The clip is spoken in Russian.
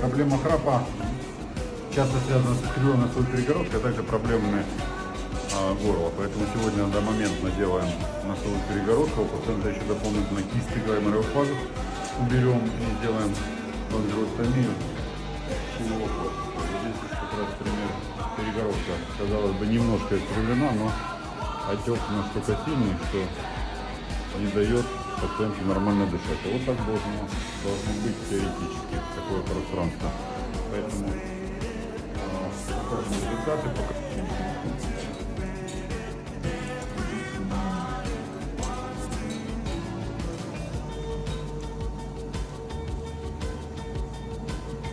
Проблема храпа часто связана с кривой носовой перегородкой, а также проблемами горла. Поэтому сегодня одномоментно делаем носовую перегородку. У пациента еще дополнительно кисти гайморовых пазух уберем и сделаем лонгеростомию. Здесь как раз пример перегородка. Казалось бы, немножко искривлена, но отек настолько сильный, что не дает пациенту нормально дышать. А вот так должно быть теоретически такое пространство. Поэтому покажем результаты.